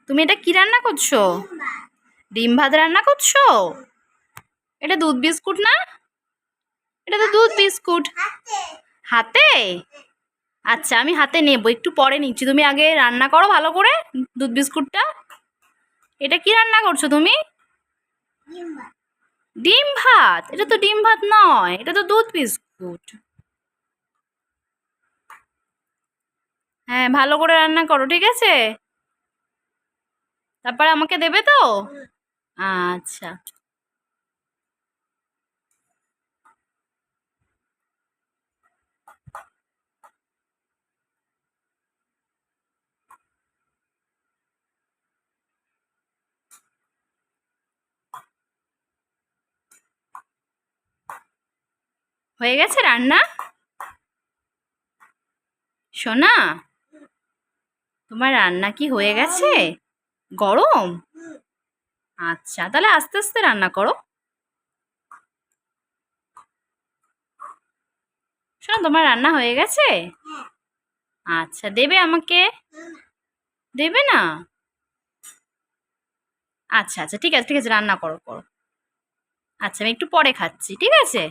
তুমি এটা কি রান্না করছো? ডিম ভাত রান্না করছো? এটা দুধ বিস্কুট না? এটা তো দুধ বিস্কুট। হাতে? আচ্ছা, আমি হাতে নেব, একটু পরে নিচ্ছি। তুমি আগে রান্না করো ভালো করে দুধ বিস্কুটটা। এটা কি রান্না করছো তুমি? ডিম ভাত? এটা তো ডিম ভাত নয়, এটা তো দুধ বিস্কুট। হ্যাঁ, ভালো করে রান্না করো, ঠিক আছে? তারপরে আমাকে দেবে তো? আচ্ছা। হয়ে গেছে রান্না? সোনা, তোমার রান্না কি হয়ে গেছে? গরম? আচ্ছা, তাহলে আস্তে আস্তে রান্না করো। শোনো, তোমার রান্না হয়ে গেছে? আচ্ছা, দেবে আমাকে? দেবে না? আচ্ছা আচ্ছা, ঠিক আছে ঠিক আছে, রান্না করো করো। আচ্ছা, আমি একটু পরে খাচ্ছি, ঠিক আছে?